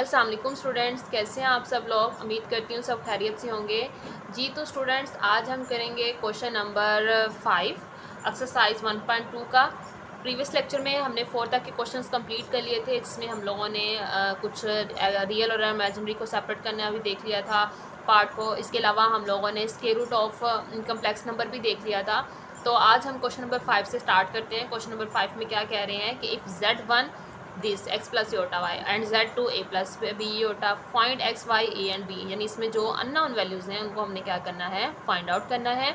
अस्सलाम वालेकुम स्टूडेंट्स, कैसे हैं आप सब लोग। उम्मीद करती हूँ सब खैरियत से होंगे जी। तो स्टूडेंट्स आज हम करेंगे क्वेश्चन नंबर 5 एक्सरसाइज 1.2 का। प्रीवियस लेक्चर में हमने 4 तक के क्वेश्चंस कंप्लीट कर लिए थे, जिसमें हम लोगों ने कुछ रियल और इमेजिनरी को सेपरेट करना भी देख लिया था पार्ट को। इसके अलावा हम लोगों ने square root of complex number भी देख लिया था। तो आज हम क्वेश्चन नंबर 5 से स्टार्ट करते हैं। क्वेश्चन नंबर 5 में क्या कह रहे हैं कि if Z1 this x plus iota y and Z2 a plus B iota find x y a and b, यानी इसमें जो अननोन वैल्यूज़ हैं उनको हमने क्या करना है, फाइंड आउट करना है।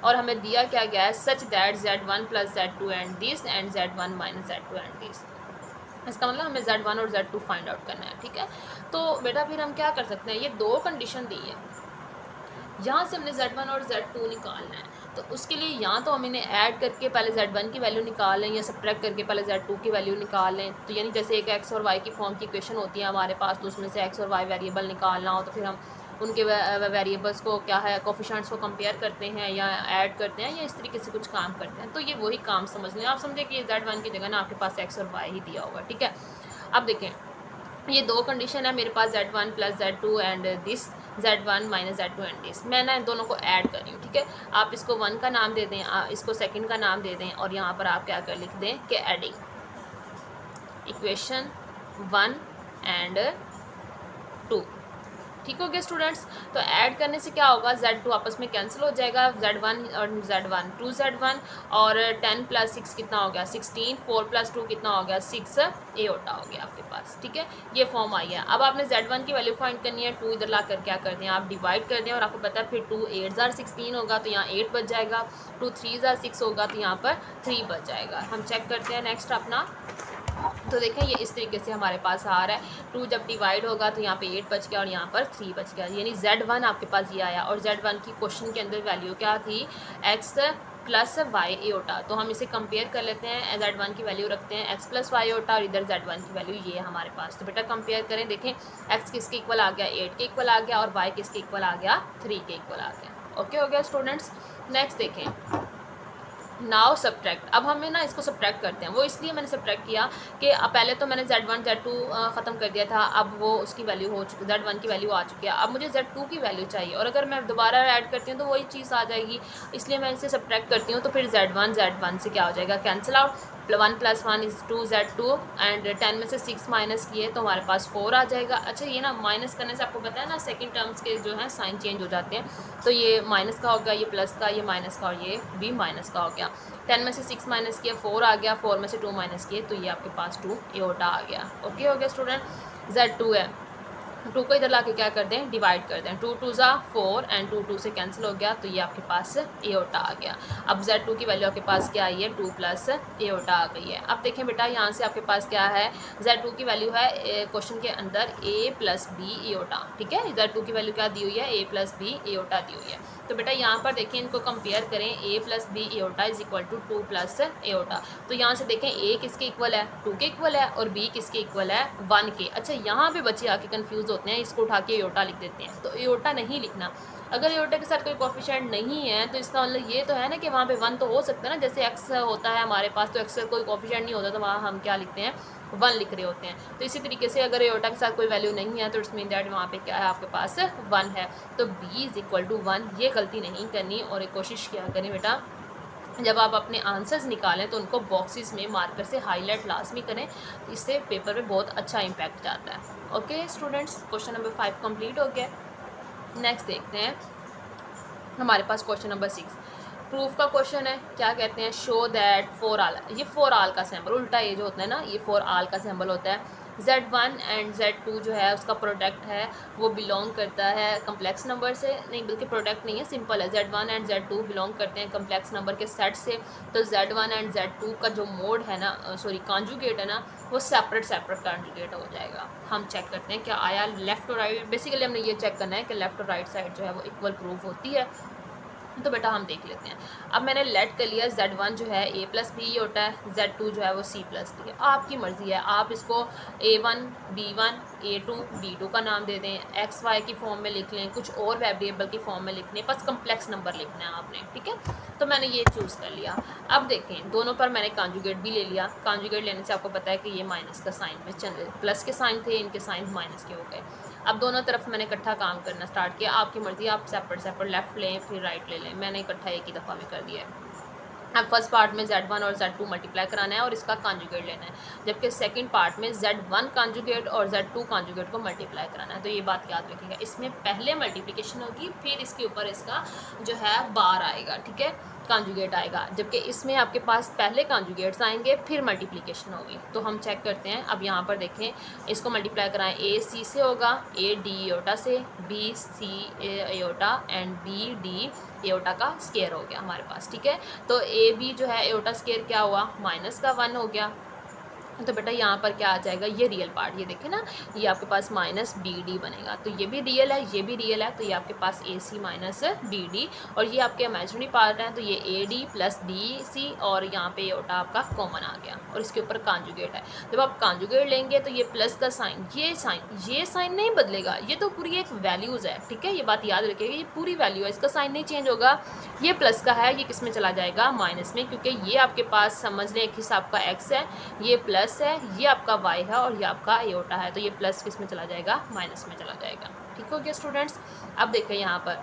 और हमें दिया क्या गया है, such that Z1 plus Z2 and this and Z1 minus Z2 and this. इसका मतलब हमें Z1 और Z2 फाइंड आउट करना है, ठीक है। तो बेटा फिर हम क्या कर सकते हैं, ये दो कंडीशन दी है, यहाँ से हमने Z1 और Z2 निकालना है। तो उसके लिए या तो हम इन्हें ऐड करके पहले Z1 की वैल्यू निकाल लें या सब्ट्रैक्ट करके पहले Z2 की वैल्यू निकाल लें। तो यानी जैसे एक x और y की फॉर्म की इक्वेशन होती है हमारे पास, तो उसमें से x और y वेरिएबल निकालना हो तो फिर हम उनके वेरिएबल्स को क्या है, कोफिशिएंट्स को कंपेयर करते हैं या ऐड करते हैं या इस तरीके से कुछ काम करते हैं। तो ये वही काम समझ लें। आप समझे कि Z1 की जगह ना आपके पास x और y ही दिया होगा, ठीक है। अब देखें, ये दो कंडीशन है मेरे पास, Z1 plus Z2 and this Z1 minus Z2 and this. मैं ना इन दोनों को ऐड कर रही हूँ, ठीक है। आप इसको 1 का नाम दे दें, इसको सेकंड का नाम दे दें, और यहाँ पर आप क्या कर लिख दें कि एडिंग इक्वेशन 1 एंड 2। ठीक हो गया स्टूडेंट्स। तो ऐड करने से क्या होगा, Z2 आपस में कैंसिल हो जाएगा, Z1 और Z1 2Z1, और 10 प्लस 6 कितना हो गया 16, 4 प्लस 2 कितना हो गया 6 एओटा हो गया आपके पास, ठीक है। ये फॉर्म आई है। अब आपने Z1 की वैल्यू फाइंड करनी है। 2 इधर ला कर क्या कर दें, आप डिवाइड कर दें, और आपको पता है फिर 2 8 जार 16 होगा तो यहाँ 8 बच जाएगा, 2 3 जार 6 होगा तो यहाँ पर 3 बच जाएगा। हम चेक करते हैं नेक्स्ट अपना। तो देखें ये इस तरीके से हमारे पास आ रहा है, 2 जब डिवाइड होगा तो यहाँ पे 8 बच गया और यहाँ पर 3 बच गया, यानी Z1 आपके पास ये आया। और Z1 की क्वेश्चन के अंदर वैल्यू क्या थी, x प्लस वाई एओटा। तो हम इसे कंपेयर कर लेते हैं, Z1 की वैल्यू रखते हैं x प्लस वाई एओटा और इधर Z1 की वैल्यू ये है हमारे पास। तो बेटा कंपेयर करें, देखें x किसके इक्वल आ गया, 8 के इक्वल आ गया, और y किसके इक्वल आ गया, 3 के इक्वल आ गया। ओके हो गया स्टूडेंट्स। नेक्स्ट देखें, नाउ सब्ट्रैक्ट। अब हमें ना इसको सब्ट्रैक्ट करते हैं। वो इसलिए मैंने सब्ट्रैक्ट किया कि पहले तो मैंने Z1 Z2 ख़त्म कर दिया था, अब वो उसकी वैल्यू हो चुकी, Z1 की वैल्यू आ चुकी है। अब मुझे Z2 की वैल्यू चाहिए, और अगर मैं दोबारा ऐड करती हूँ तो वही चीज़ आ जाएगी, इसलिए मैं इसे सब्ट्रैक्ट करती हूँ। तो फिर Z1 से क्या हो जाएगा, cancel out. 1 plus 1 is 2 Z2 and 10 में से 6 माइनस किए तो हमारे पास 4 आ जाएगा। अच्छा, ये ना माइनस करने से आपको पता है ना सेकंड टर्म्स के जो है साइन चेंज हो जाते हैं, तो ये माइनस का हो गया, ये प्लस का, ये माइनस का, और ये भी माइनस का हो गया। 10 में से 6 माइनस किया 4 आ गया, 4 में से 2 माइनस किए तो ये आपके पास 2 एओटा आ गया। ओके हो गया स्टूडेंट। Z2 है, 2 को इधर ला के क्या कर दें, डिवाइड कर दें, 2 2 ज़ा 4 एंड 2 2 से कैंसिल हो गया, तो ये आपके पास एओटा आ गया। अब Z2 की वैल्यू आपके पास क्या आई है, 2 प्लस एओटा आ गई है। अब देखें बेटा, यहाँ से आपके पास क्या है, Z2 की वैल्यू है क्वेश्चन के अंदर a प्लस बी एओटा, ठीक है। Z2 की वैल्यू क्या दी हुई है, a प्लस बी एओटा दी हुई है। तो बेटा यहाँ पर देखें, इनको कंपेयर करें, a plus B iota is equal to 2 plus iota. तो यहाँ से देखें a किसके इक्वल है, 2 के इक्वल है, और b किसके इक्वल है, 1 के। अच्छा, यहाँ पे बच्चे आके कंफ्यूज होते हैं, इसको उठा के एओटा लिख देते हैं। तो एओटा नहीं लिखना। अगर एओटा के साथ कोई कोफिशिएंट नहीं है तो इसका मतलब ये तो है ना कि वहाँ पे 1 तो हो सकता है ना, जैसे x होता है हमारे पास, तो x का कोई कोफिशिएंट नहीं होता तो वहाँ हम क्या लिखते हैं, 1 लिख रहे होते हैं। तो इसी तरीके से अगर एओटा के साथ कोई वैल्यू नहीं है तो इट्स मीन दैट वहाँ पे क्या है, आपके पास 1 है। तो b इज़ इक्वल टू 1, ये गलती नहीं करनी। और एक कोशिश किया करें बेटा, जब आप अपने आंसर्स निकालें तो उनको बॉक्सेस में मार्कर से हाईलाइट लाजमी करें, इससे पेपर पे बहुत अच्छा इम्पैक्ट जाता है। Okay students, question number 5 complete हो गया। नेक्स्ट देखते हैं, हमारे पास क्वेश्चन नंबर 6 प्रूफ का क्वेश्चन है। क्या कहते हैं, शो दैट 4 आल, ये 4 आल का सिंबल उल्टा, ये जो होता है ना, ये 4 आल का सिंबल होता है। Z1 एंड Z2 जो है उसका प्रोडक्ट है, वो बिलोंग करता है कम्प्लेक्स नंबर से, नहीं बल्कि प्रोडक्ट नहीं है, सिंपल है। Z1 एंड Z2 बिलोंग करते हैं कम्प्लेक्स नंबर के सेट से। तो Z1 एंड Z2 का जो मोड है ना, सॉरी कॉन्जुगेट है ना, वो सेपरेट कॉन्जुगेट हो जाएगा। हम चेक करते हैं क्या आया, लेफ़्ट और राइट। बेसिकली हमने ये चेक करना है कि लेफ़्ट और राइट साइड जो है वो इक्वल प्रूफ होती है। तो बेटा हम देख लेते हैं। अब मैंने लेट कर लिया, Z1 जो है a प्लस बी होता है, Z2 जो है वो c प्लस डी है। आपकी मर्ज़ी है, आप इसको A1 B1 a2 b2 का नाम दे दें, एक्स वाई की फॉर्म में लिख लें, कुछ और वेरिएबल की फॉर्म में लिख लें, बस कम्प्लेक्स नंबर लिखना है आपने, ठीक है। तो मैंने ये चूज़ कर लिया। अब देखें दोनों पर मैंने कॉन्जुगेट भी ले लिया। कॉन्जुगेट लेने से आपको पता है कि ये माइनस का साइन में चल, प्लस के साइन थे, इनके साइन माइनस के हो गए। अब दोनों तरफ मैंने इकट्ठा काम करना स्टार्ट किया। आपकी मर्ज़ी, आप सेपरेट लेफ़्ट लें फिर राइट ले लें, मैंने इकट्ठा एक ही दफ़ा में कर दिया है। अब फर्स्ट पार्ट में Z1 और Z2 मल्टीप्लाई कराना है और इसका कॉन्जुगेट लेना है, जबकि सेकंड पार्ट में Z1 कॉन्जुगेट और Z2 कॉन्जुगेट को मल्टीप्लाई कराना है। तो ये बात याद रखिएगा, इसमें पहले मल्टीप्लिकेशन होगी, फिर इसके ऊपर इसका जो है बार आएगा, ठीक है, कॉन्जुगेट आएगा, जबकि इसमें आपके पास पहले कॉन्जुगेट्स आएंगे फिर मल्टीप्लिकेशन होगी। तो हम चेक करते हैं। अब यहाँ पर देखें, इसको मल्टीप्लाई कराएं, ए सी से होगा, ए डी एयोटा से, B C iota and B D iota का स्केयर हो गया हमारे पास, ठीक है। तो ए बी जो है एयोटा स्केयर क्या हुआ, -1 हो गया। तो बेटा यहाँ पर क्या आ जाएगा, ये रियल पार्ट, ये देखें ना, ये आपके पास माइनस बी डी बनेगा, तो ये भी रियल है, ये भी रियल है, तो ये आपके पास A C minus B D, और ये आपके इमेजिनरी पार्ट है, तो ये A D plus B C, और यहाँ पे एयोटा आपका कॉमन आ गया, और इसके ऊपर कॉन्जुगेट है। जब आप कॉन्जुगेट लेंगे तो ये प्लस का साइन, ये साइन नहीं बदलेगा, ये तो पूरी एक वैल्यूज़ है, ठीक है, ये बात याद रखिएगा, ये पूरी वैल्यू है, इसका साइन नहीं चेंज होगा। ये प्लस का है, ये किस में चला जाएगा, माइनस में, क्योंकि ये आपके पास समझ लें एक हिसाब का एक्स है, ये प्लस है, ये आपका y है, और ये आपका एयोटा है, तो ये प्लस किस में चला जाएगा, माइनस में चला जाएगा, ठीक हो गया स्टूडेंट्स। अब देखें यहाँ पर,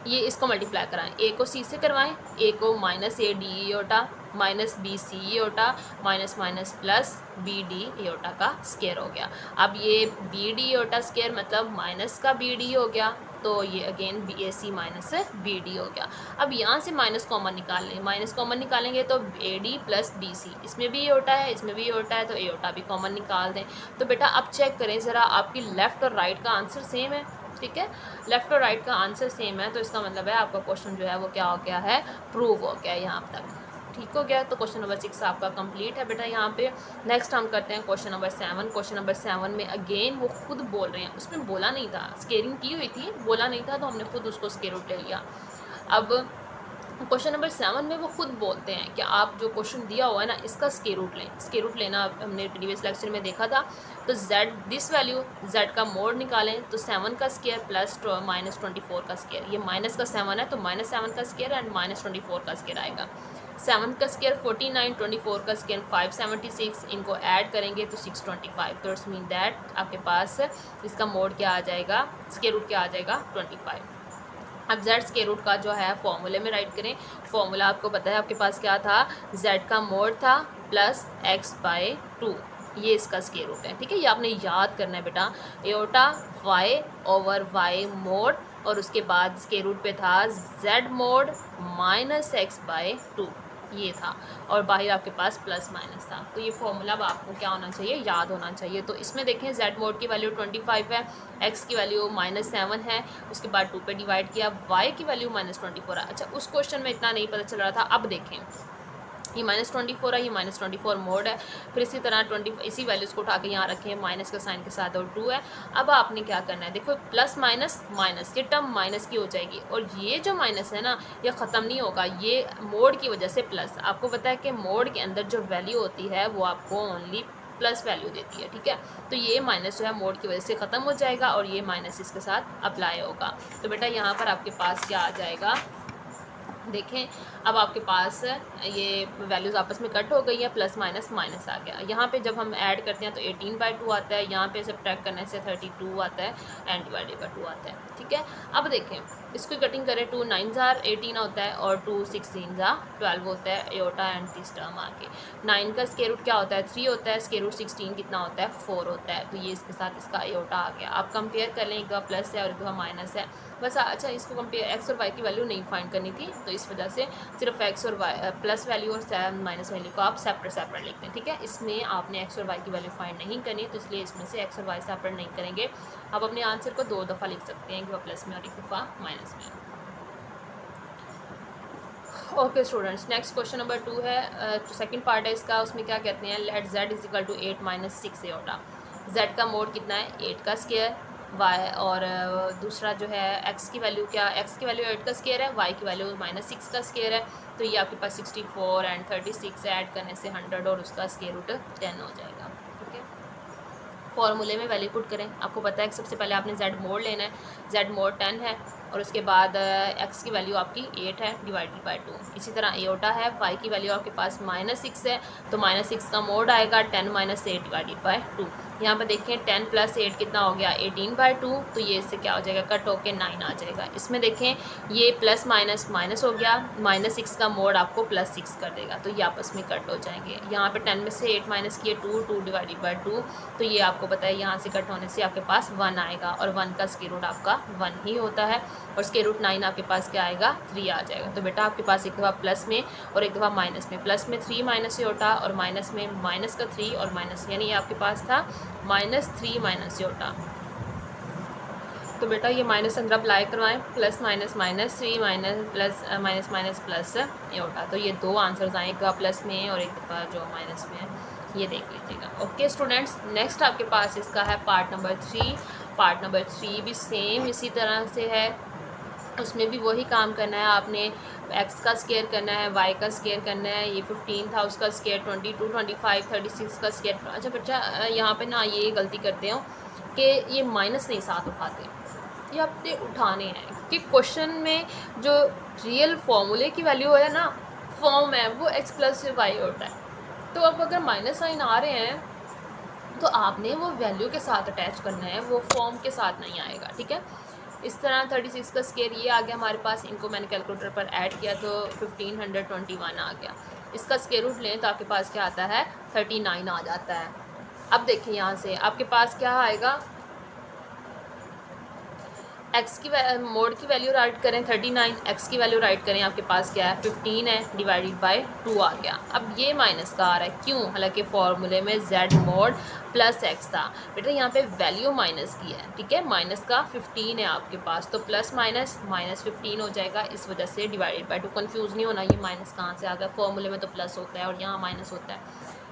ये इसको मल्टीप्लाई कराएं, ए को सी से करवाएं, ए को minus A D iota minus B C iota minus minus plus B D iota का स्केयर हो गया। अब ये बी डी एयोटा स्केयर मतलब माइनस का बी डी हो गया, तो ये again B A C minus B D हो गया। अब यहाँ से माइनस कॉमन निकाल लें, माइनस कॉमन निकालेंगे तो A D plus B C, इसमें भी एयोटा है, इसमें भी एयोटा है, तो एयोटा भी कॉमन निकाल दें। तो बेटा अब चेक करें ज़रा, आपकी लेफ़्ट और राइट का आंसर सेम है, ठीक है, लेफ़्ट और राइट का आंसर सेम है, तो इसका मतलब है आपका क्वेश्चन जो है वो क्या हो गया है, प्रूव हो गया है यहाँ तक, ठीक हो गया। तो क्वेश्चन नंबर 6 आपका कंप्लीट है बेटा यहाँ पे। नेक्स्ट हम करते हैं क्वेश्चन नंबर 7। क्वेश्चन नंबर 7 में अगेन वो खुद बोल रहे हैं, उसमें बोला नहीं था, स्केयरिंग की हुई थी, बोला नहीं था, तो हमने खुद उसको स्केयर रूट ले लिया। अब क्वेश्चन नंबर 7 में वो खुद बोलते हैं कि आप जो क्वेश्चन दिया हुआ है ना, इसका स्केयर रूट लें। स्केयर रूट लेना हमने प्रीवियस लेक्चर में देखा था। तो z दिस वैल्यू z का मोड निकालें, तो 7 का स्केयर प्लस -24 का स्केयर, ये माइनस का 7 है तो -7 का स्केयर एंड -24 का स्केयर आएगा। 7 का स्केयर 49, 24 का स्केयर 576, इनको ऐड करेंगे तो 625, तो इट्स मीन दैट आपके पास इसका मोड क्या आ जाएगा, स्केयर रूट क्या आ जाएगा, 25। अब z स्केयर रूट का जो है फॉर्मूले में राइट करें। फॉर्मूला आपको पता है आपके पास क्या था, z का मोड था प्लस x/2, ये इसका स्केयर रूट है, ठीक है, ये आपने याद करना है बेटा। एयोटा y/y मोड, और उसके बाद स्केयर रूट पे था z मोड माइनस x/2, ये था, और बाहर आपके पास प्लस माइनस था। तो ये फॉर्मूला अब आपको क्या होना चाहिए, याद होना चाहिए। तो इसमें देखें z मोड की वैल्यू 25 है, x की वैल्यू -7 है, उसके बाद 2 पे डिवाइड किया, y की वैल्यू -24 है। अच्छा, उस क्वेश्चन में इतना नहीं पता चल रहा था, अब देखें ये -24 है, ये -24 मोड है, फिर इसी तरह 20 इसी वैल्यूज़ को उठा के यहाँ रखें, माइनस का साइन के साथ, और 2 है। अब आपने क्या करना है, देखो प्लस माइनस माइनस, ये टर्म माइनस की हो जाएगी, और ये जो माइनस है ना, ये ख़त्म नहीं होगा, ये मोड की वजह से प्लस। आपको पता है कि मोड के अंदर जो वैल्यू होती है वो आपको ओनली प्लस वैल्यू देती है, ठीक है। तो ये माइनस जो है मोड की वजह से ख़त्म हो जाएगा, और ये माइनस इसके साथ अप्लाई होगा। तो बेटा यहाँ पर आपके पास क्या आ जाएगा, देखें अब आपके पास ये वैल्यूज़ आपस में कट हो गई है, प्लस माइनस माइनस आ गया। यहाँ पे जब हम ऐड करते हैं तो 18/2 आता है, यहाँ पे सब्ट्रैक्ट करने से 32 आता है, एंड डिवाइडेड बाय 2 आता है, ठीक है। अब देखें इसको कटिंग करें, 2 9 18 होता है, और 2 16 12 होता है, एयोटा एंड दिस टर्म आके 9 का स्क्वायर रूट क्या होता है, 3 होता है, स्क्वायर रूट 16 कितना होता है, 4 होता है। तो ये इसके साथ इसका एयोटा आ गया। आप कंपेयर कर लें, एक दफ़ा प्लस है और एक दफ़ा माइनस है, बस। अच्छा, इसको कंपेयर एक्स और वाई की वैल्यू नहीं फाइंड करनी थी, तो इस वजह से सिर्फ एक्स और वाई प्लस वैल्यू और माइनस वैल्यू को आप सेपरेट लिखते हैं, ठीक है। इसमें आपने एक्स और वाई की वैल्यू फाइंड नहीं करनी, तो इसलिए इसमें से एक्स और वाई सेपरेट नहीं करेंगे। आप अपने आंसर को 2 दफ़ा लिख सकते हैं, एक दफ़ा प्लस में और एक दफ़ा माइनस में। Okay students, next question number 2 है, सेकंड पार्ट है इसका। उसमें क्या कहते हैं, लेट z = 8 - 6 एयोटा। z का मोड कितना है, 8 का स्क्वायर, y और दूसरा जो है x की वैल्यू क्या, x की वैल्यू 8 का स्क्वायर है, y की वैल्यू -6 का स्क्वायर है। तो ये आपके पास 64 एंड 36 ऐड करने से 100, और उसका स्क्वायर रूट 10 हो जाएगा, ठीक है। फॉर्मूले में वैल्यू पुट करें। आपको पता है कि सबसे पहले आपने z मोड लेना है, z मोड 10 है और उसके बाद x की वैल्यू आपकी 8 है डिवाइडेड बाय 2। इसी तरह एओटा है, y की वैल्यू आपके पास -6 है तो -6 का मोड आएगा 10 - 8 डिवाइडेड बाय 2। यहाँ पर देखें 10 + 8 कितना हो गया 18/2, तो ये इससे क्या हो जाएगा कट होके 9 आ जाएगा। इसमें देखें ये प्लस माइनस माइनस हो गया, -6 का मोड आपको +6 कर देगा, तो ये आपस में कट हो जाएंगे। यहाँ पे 10 में से 8 माइनस किए 2 डिवाइडेड बाय 2, तो ये आपको पता है यहाँ से कट होने से आपके पास 1 आएगा और 1 का स्क्वायर रूट आपका 1 ही होता है और स्क्वायर रूट 9 आपके पास क्या आएगा 3 आ जाएगा। तो बेटा आपके पास एक दफ़ा प्लस में और एक दफ़ा माइनस में, प्लस में 3 माइनस योटा और माइनस में माइनस का 3 और माइनस, यानी ये आपके पास था -3 माइनस योटा। तो बेटा ये माइनस अंदर अप्लाई करवाएं, plus minus -3 minus plus minus minus plus Yotta. तो ये दो आंसर्स आए, एक दफ़ा प्लस में और एक दफ़ा जो माइनस में है, ये देख लीजिएगा। ओके स्टूडेंट्स, नेक्स्ट आपके पास इसका है पार्ट नंबर 3। पार्ट नंबर 3 भी सेम इसी तरह से है, उसमें भी वही काम करना है आपने। x का स्क्वायर करना है, y का स्क्वायर करना है, ये 15 था उसका स्क्वायर, 22, 25, 36 का स्क्वायर। अच्छा बच्चा यहाँ पे ना ये गलती करते हो कि ये माइनस नहीं साथ उठाते, ये आपने उठाने हैं कि क्वेश्चन में जो रियल फॉर्मूले की वैल्यू है ना, फॉर्म है वो x + y होता है। तो अब अगर माइनस साइन आ रहे हैं तो आपने वो वैल्यू के साथ अटैच करना है, वो फॉर्म के साथ नहीं आएगा, ठीक है। इस तरह 36 का स्क्वायर ये आ गया हमारे पास, इनको मैंने कैलकुलेटर पर ऐड किया तो 1521 आ गया। इसका स्क्वायर रूट लें तो आपके पास क्या आता है 39 आ जाता है। अब देखिए यहाँ से आपके पास क्या आएगा, x की मोड की वैल्यू राइट करें 39, x की वैल्यू राइट करें आपके पास क्या है 15 है डिवाइडेड बाय 2 आ गया। अब ये माइनस का आ रहा है, क्यों? हालांकि फॉर्मूले में z मोड प्लस x था, बेटा यहाँ पे वैल्यू माइनस की है, ठीक है। माइनस का 15 है आपके पास, तो प्लस माइनस -15 हो जाएगा, इस वजह से डिवाइडेड बाय 2। कंफ्यूज नहीं होना ये माइनस कहाँ से आ गया, फॉर्मूले में तो प्लस होता है और यहाँ माइनस होता है।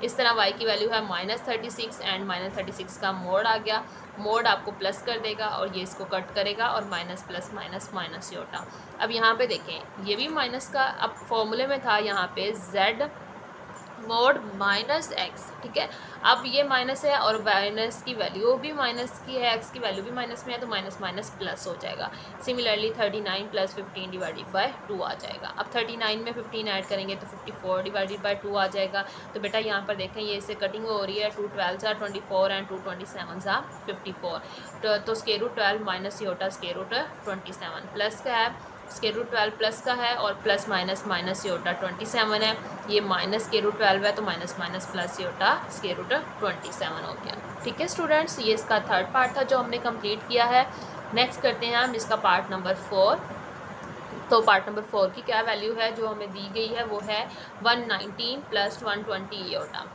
इस तरह y की वैल्यू है -36 एंड -36 का मोड आ गया, मोड आपको प्लस कर देगा और ये इसको कट करेगा और minus plus minus minus iota. अब यहाँ पे देखें ये भी माइनस का, अब फॉर्मूले में था यहाँ पे z मोड -x, ठीक है। अब ये माइनस है और माइनस की वैल्यू भी माइनस की है, x की वैल्यू भी माइनस में है, तो माइनस माइनस प्लस हो जाएगा। सिमिलरली 39 + 15 डिवाइडेड बाय 2 आ जाएगा। अब 39 में 15 ऐड करेंगे तो 54 डिवाइडेड बाय 2 आ जाएगा। तो बेटा यहाँ पर देखें ये इससे कटिंग हो रही है, 2 12 सा 24 एंड 2 27 सा 54, तो square root 12 minus iota square root 27, plus का है स्क्वायर रूट 12 प्लस का है और प्लस माइनस माइनस योटा 27 है, ये माइनस स्क्वायर रूट 12 है तो minus minus plus iota square root 27 हो गया। ठीक है स्टूडेंट्स, ये इसका थर्ड पार्ट था जो हमने कंप्लीट किया है। नेक्स्ट करते हैं हम इसका पार्ट नंबर 4। तो पार्ट नंबर 4 की क्या वैल्यू है जो हमें दी गई है, वो है 119 + 120 योटा।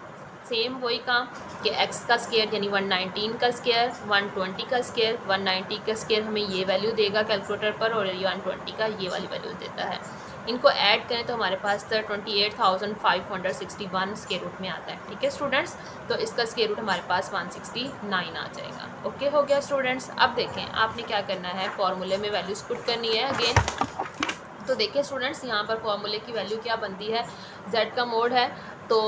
सेम वही काम कि x का स्क्वायर यानी 119 का स्क्वायर, 120 का स्क्वायर, 190 का स्क्वायर हमें ये वैल्यू देगा कैलकुलेटर पर और 120 का ये वाली वैल्यू देता है। इनको ऐड करें तो हमारे पास 28,561 स्क्वायर रूट में आता है। ठीक है स्टूडेंट्स, तो इसका स्क्वायर रूट हमारे पास 169 आ जाएगा। ओके हो गया स्टूडेंट्स। अब देखें आपने क्या करना है, फॉर्मूले में वैल्यूज पुट करनी है अगेन। तो देखिए स्टूडेंट्स यहाँ पर फॉर्मूले की वैल्यू क्या बनती है, z का मोड है तो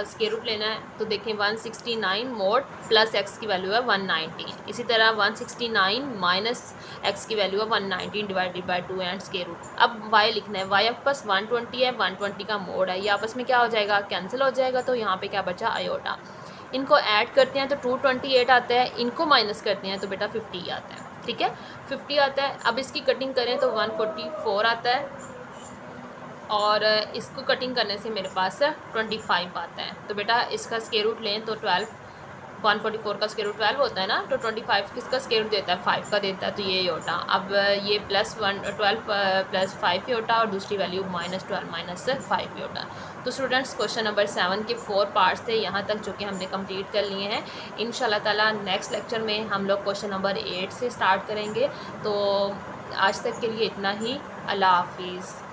स्क्वायर रूट लेना है। तो देखें 169 मोड प्लस x की वैल्यू है 119, इसी तरह 169 माइनस x की वैल्यू है 119 divided by 2 and square root. अब y लिखना है, y आपके पास 120 है, 120 का मोड है, ये आपस में क्या हो जाएगा, कैंसिल हो जाएगा। तो यहाँ पे क्या बचा, आयोटा। इनको ऐड करते हैं तो 228 आता है, इनको माइनस करते हैं तो बेटा 50 आता है। ठीक है 50 आता है। अब इसकी कटिंग करें तो 144 आता है और इसको कटिंग करने से मेरे पास 25 आता है। तो बेटा इसका स्क्वायर रूट लें तो 12, 144 का स्क्वायर रूट 12 होता है ना, तो 25 किसका स्क्वायर रूट देता है, 5 का देता है, तो ये योटा। अब ये +12 + 5 योटा और दूसरी वैल्यू -12 - 5 योटा। तो स्टूडेंट्स क्वेश्चन नंबर 7 के 4 पार्ट्स थे यहाँ तक जो कि हमने कंप्लीट कर लिए हैं। इंशाल्लाह ताला नेक्स्ट लेक्चर में हम लोग क्वेश्चन नंबर 8 से स्टार्ट करेंगे। तो आज तक के लिए इतना ही। अल्लाह हाफिज़।